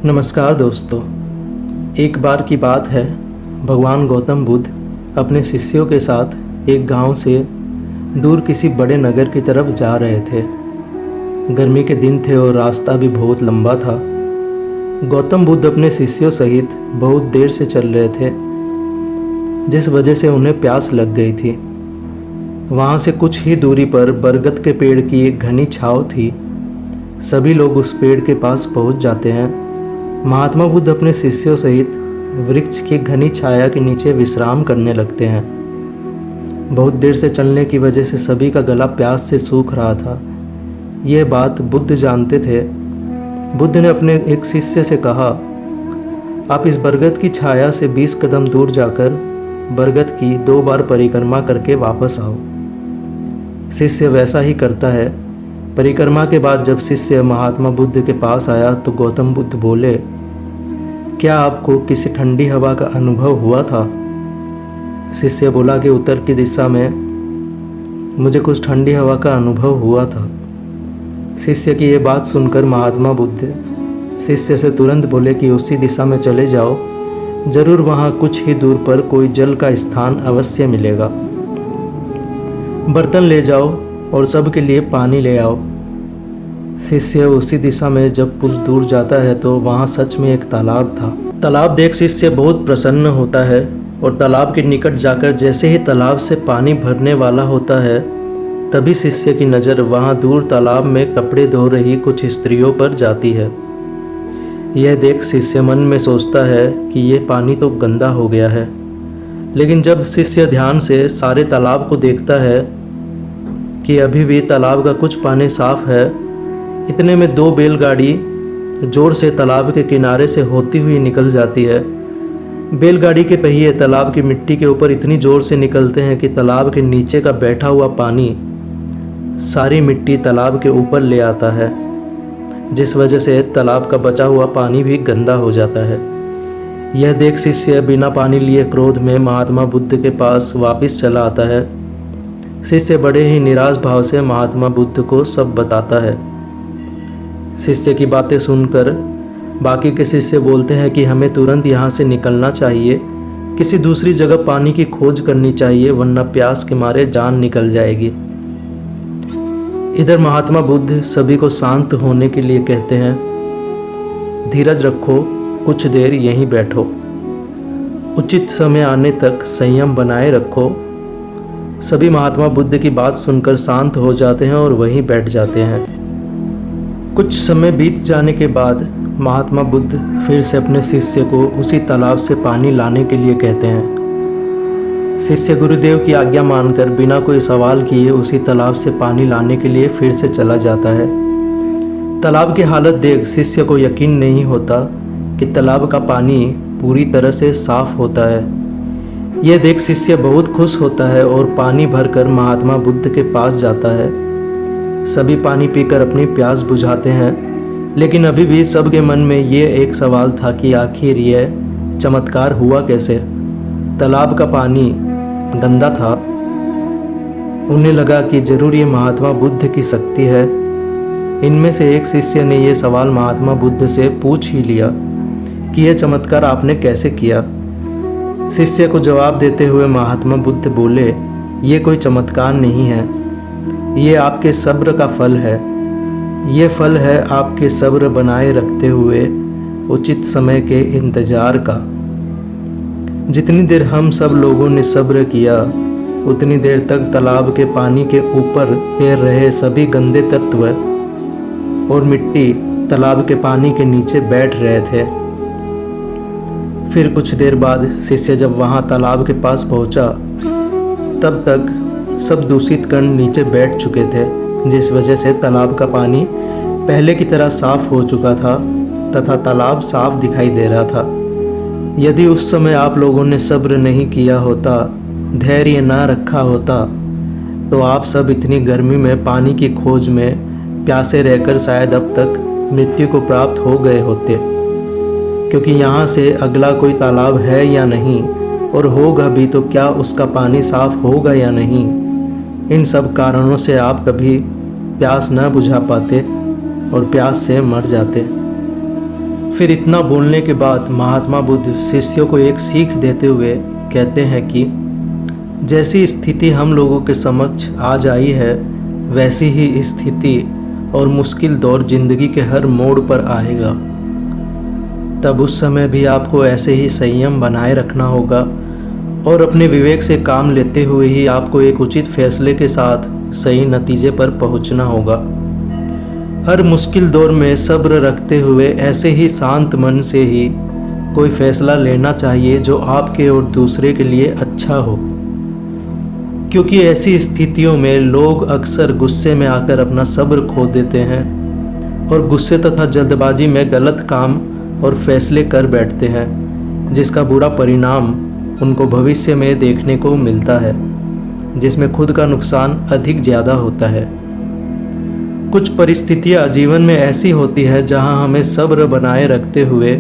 नमस्कार दोस्तों। एक बार की बात है, भगवान गौतम बुद्ध अपने शिष्यों के साथ एक गांव से दूर किसी बड़े नगर की तरफ जा रहे थे। गर्मी के दिन थे और रास्ता भी बहुत लंबा था। गौतम बुद्ध अपने शिष्यों सहित बहुत देर से चल रहे थे, जिस वजह से उन्हें प्यास लग गई थी। वहाँ से कुछ ही दूरी पर बरगद के पेड़ की एक घनी छाँव थी। सभी लोग उस पेड़ के पास पहुँच जाते हैं। महात्मा बुद्ध अपने शिष्यों सहित वृक्ष की घनी छाया के नीचे विश्राम करने लगते हैं। बहुत देर से चलने की वजह से सभी का गला प्यास से सूख रहा था। यह बात बुद्ध जानते थे। बुद्ध ने अपने एक शिष्य से कहा, आप इस बरगद की छाया से 20 कदम दूर जाकर बरगद की 2 बार परिक्रमा करके वापस आओ। शिष्य वैसा ही करता है। परिक्रमा के बाद जब शिष्य महात्मा बुद्ध के पास आया तो गौतम बुद्ध बोले, क्या आपको किसी ठंडी हवा का अनुभव हुआ था? शिष्य बोला कि उत्तर की दिशा में मुझे कुछ ठंडी हवा का अनुभव हुआ था। शिष्य की ये बात सुनकर महात्मा बुद्ध शिष्य से तुरंत बोले कि उसी दिशा में चले जाओ, जरूर वहाँ कुछ ही दूर पर कोई जल का स्थान अवश्य मिलेगा। बर्तन ले जाओ और सबके लिए पानी ले आओ। शिष्य उसी दिशा में जब कुछ दूर जाता है तो वहाँ सच में एक तालाब था। तालाब देख शिष्य बहुत प्रसन्न होता है और तालाब के निकट जाकर जैसे ही तालाब से पानी भरने वाला होता है, तभी शिष्य की नज़र वहाँ दूर तालाब में कपड़े धो रही कुछ स्त्रियों पर जाती है। यह देख शिष्य मन में सोचता है कि यह पानी तो गंदा हो गया है। लेकिन जब शिष्य ध्यान से सारे तालाब को देखता है कि अभी भी तालाब का कुछ पानी साफ है, इतने में 2 बैलगाड़ी जोर से तालाब के किनारे से होती हुई निकल जाती है। बैलगाड़ी के पहिए तालाब की मिट्टी के ऊपर इतनी जोर से निकलते हैं कि तालाब के नीचे का बैठा हुआ पानी सारी मिट्टी तालाब के ऊपर ले आता है, जिस वजह से तालाब का बचा हुआ पानी भी गंदा हो जाता है। यह देख शिष्य बिना पानी लिए क्रोध में महात्मा बुद्ध के पास वापस चला आता है। शिष्य बड़े ही निराश भाव से महात्मा बुद्ध को सब बताता है। शिष्य की बातें सुनकर बाकी के शिष्य बोलते हैं कि हमें तुरंत यहाँ से निकलना चाहिए, किसी दूसरी जगह पानी की खोज करनी चाहिए, वरना प्यास के मारे जान निकल जाएगी। इधर महात्मा बुद्ध सभी को शांत होने के लिए कहते हैं, धीरज रखो, कुछ देर यहीं बैठो, उचित समय आने तक संयम बनाए रखो। सभी महात्मा बुद्ध की बात सुनकर शांत हो जाते हैं और वहीं बैठ जाते हैं। कुछ समय बीत जाने के बाद महात्मा बुद्ध फिर से अपने शिष्य को उसी तालाब से पानी लाने के लिए कहते हैं। शिष्य गुरुदेव की आज्ञा मानकर बिना कोई सवाल किए उसी तालाब से पानी लाने के लिए फिर से चला जाता है। तालाब की हालत देख शिष्य को यकीन नहीं होता कि तालाब का पानी पूरी तरह से साफ होता है। यह देख शिष्य बहुत खुश होता है और पानी भरकर महात्मा बुद्ध के पास जाता है। सभी पानी पीकर अपनी प्यास बुझाते हैं, लेकिन अभी भी सबके मन में ये एक सवाल था कि आखिर यह चमत्कार हुआ कैसे। तालाब का पानी गंदा था। उन्हें लगा कि जरूर ये महात्मा बुद्ध की शक्ति है। इनमें से एक शिष्य ने यह सवाल महात्मा बुद्ध से पूछ ही लिया कि यह चमत्कार आपने कैसे किया। शिष्य को जवाब देते हुए महात्मा बुद्ध बोले, ये कोई चमत्कार नहीं है, ये आपके सब्र का फल है। ये फल है आपके सब्र बनाए रखते हुए उचित समय के इंतजार का। जितनी देर हम सब लोगों ने सब्र किया, उतनी देर तक तालाब के पानी के ऊपर तैर रहे सभी गंदे तत्व और मिट्टी तालाब के पानी के नीचे बैठ रहे थे। फिर कुछ देर बाद शिष्य जब वहाँ तालाब के पास पहुँचा, तब तक सब दूषित कण नीचे बैठ चुके थे, जिस वजह से तालाब का पानी पहले की तरह साफ हो चुका था तथा तालाब साफ दिखाई दे रहा था। यदि उस समय आप लोगों ने सब्र नहीं किया होता, धैर्य ना रखा होता, तो आप सब इतनी गर्मी में पानी की खोज में प्यासे रहकर शायद अब तक मृत्यु को प्राप्त हो गए होते। क्योंकि यहाँ से अगला कोई तालाब है या नहीं, और होगा भी तो क्या उसका पानी साफ होगा या नहीं, इन सब कारणों से आप कभी प्यास न बुझा पाते और प्यास से मर जाते। फिर इतना बोलने के बाद महात्मा बुद्ध शिष्यों को एक सीख देते हुए कहते हैं कि जैसी स्थिति हम लोगों के समक्ष आज आई है, वैसी ही स्थिति और मुश्किल दौर जिंदगी के हर मोड़ पर आएगा। तब उस समय भी आपको ऐसे ही संयम बनाए रखना होगा और अपने विवेक से काम लेते हुए ही आपको एक उचित फैसले के साथ सही नतीजे पर पहुंचना होगा। हर मुश्किल दौर में सब्र रखते हुए ऐसे ही शांत मन से ही कोई फैसला लेना चाहिए जो आपके और दूसरे के लिए अच्छा हो, क्योंकि ऐसी स्थितियों में लोग अक्सर गुस्से में आकर अपना सब्र खो देते हैं और गुस्से तथा जल्दबाजी में गलत काम और फैसले कर बैठते हैं, जिसका बुरा परिणाम उनको भविष्य में देखने को मिलता है, जिसमें खुद का नुकसान अधिक ज़्यादा होता है। कुछ परिस्थितियाँ जीवन में ऐसी होती है जहां हमें सब्र बनाए रखते हुए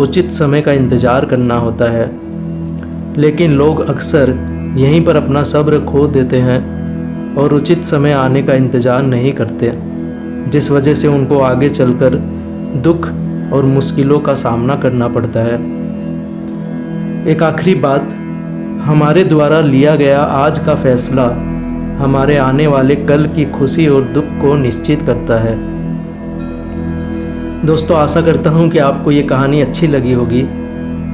उचित समय का इंतज़ार करना होता है, लेकिन लोग अक्सर यहीं पर अपना सब्र खो देते हैं और उचित समय आने का इंतज़ार नहीं करते, जिस वजह से उनको आगे चलकर दुख और मुश्किलों का सामना करना पड़ता है। एक आखिरी बात, हमारे द्वारा लिया गया आज का फैसला हमारे आने वाले कल की खुशी और दुख को निश्चित करता है। दोस्तों, आशा करता हूँ कि आपको ये कहानी अच्छी लगी होगी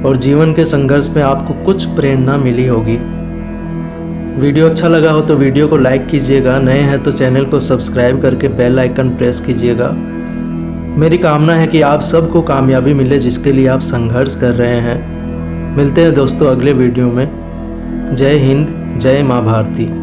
और जीवन के संघर्ष में आपको कुछ प्रेरणा मिली होगी। वीडियो अच्छा लगा हो तो वीडियो को लाइक कीजिएगा, नए हैं तो चैनल को सब्सक्राइब करके बेल आइकन प्रेस कीजिएगा। मेरी कामना है कि आप सबको कामयाबी मिले जिसके लिए आप संघर्ष कर रहे हैं। मिलते हैं दोस्तों अगले वीडियो में। जय हिंद, जय माँ भारती।